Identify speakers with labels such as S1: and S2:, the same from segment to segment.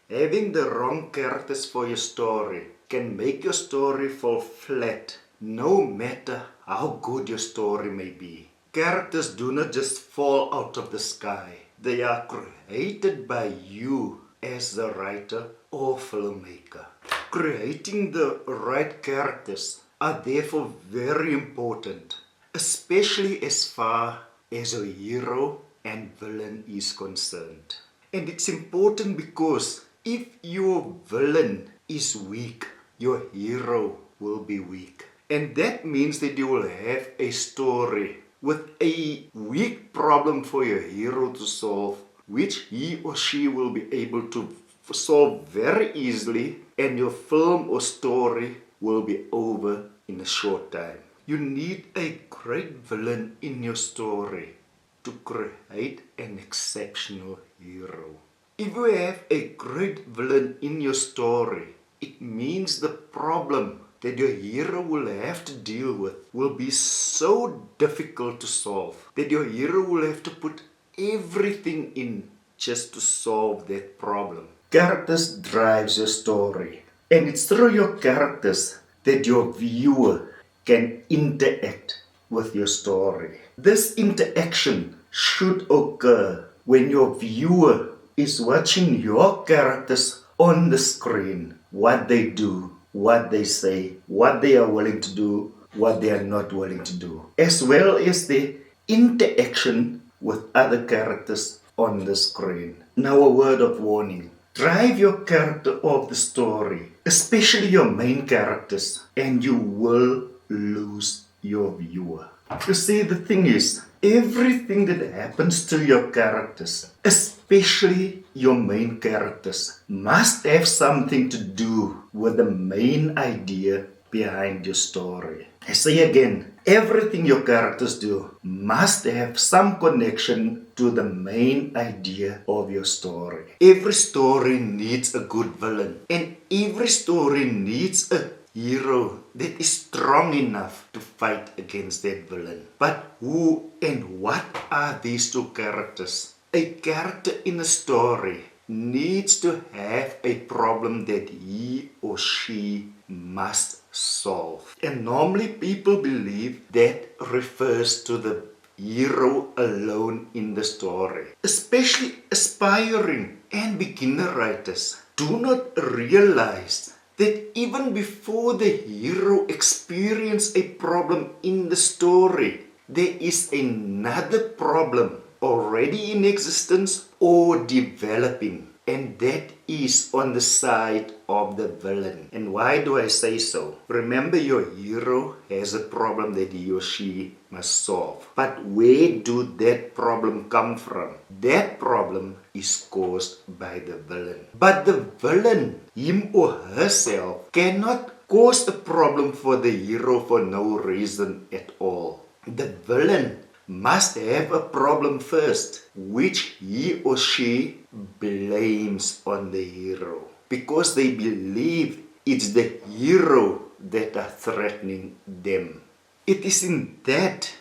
S1: Having the wrong characters for your story can make your story fall flat, no matter how good your story may be. Characters do not just fall out of the sky. They are created by you as the writer or filmmaker. Creating the right characters are therefore very important, especially as far as your hero and villain is concerned. And it's important because if your villain is weak, your hero will be weak. And that means that you will have a story with a weak problem for your hero to solve, which he or she will be able to solve very easily, and your film or story will be over in a short time. You need a great villain in your story to create an exceptional hero. If you have a great villain in your story, it means the problem that your hero will have to deal with will be so difficult to solve that your hero will have to put everything in just to solve that problem. Characters drives your story, and it's through your characters that your viewer can interact with your story. This interaction should occur when your viewer is watching your characters on the screen, what they do, what they say, what they are willing to do, what they are not willing to do, as well as the interaction with other characters on the screen. Now, a word of warning. Drive your character of the story, especially your main characters, and you will lose your viewer. You see, the thing is, everything that happens to your characters, especially your main characters, must have something to do with the main idea behind your story. I say again, everything your characters do must have some connection to the main idea of your story. Every story needs a good villain, and every story needs a hero that is strong enough to fight against that villain. But who and what are these two characters? A character in a story needs to have a problem that he or she must solve. And normally people believe that refers to the hero alone in the story. Especially aspiring and beginner writers do not realize that even before the hero experiences a problem in the story, there is another problem already in existence or developing, and that is on the side of the villain. And why do I say so? Remember, your hero has a problem that he or she must solve. But where do that problem come from? That problem is caused by the villain. But the villain, him or herself, cannot cause a problem for the hero for no reason at all. The villain must have a problem first, which he or she blames on the hero, because they believe it's the hero that are threatening them. It is in that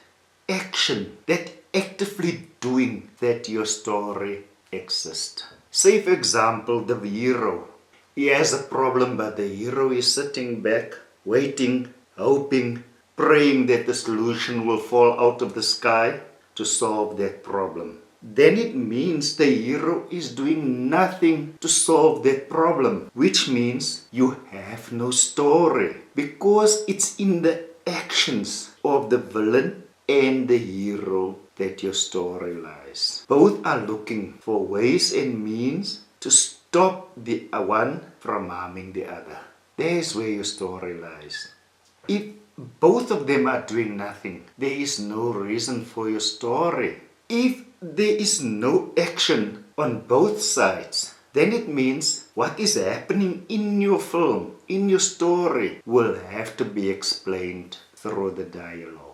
S1: action, that actively doing, that your story exists. Say, for example, the hero. He has a problem, but the hero is sitting back, waiting, hoping, praying that the solution will fall out of the sky to solve that problem. Then it means the hero is doing nothing to solve that problem, which means you have no story, because it's in the actions of the villain and the hero that your story lies. Both are looking for ways and means to stop the one from harming the other. There's where your story lies. If both of them are doing nothing, there is no reason for your story. If there is no action on both sides, then it means what is happening in your film, in your story, will have to be explained through the dialogue.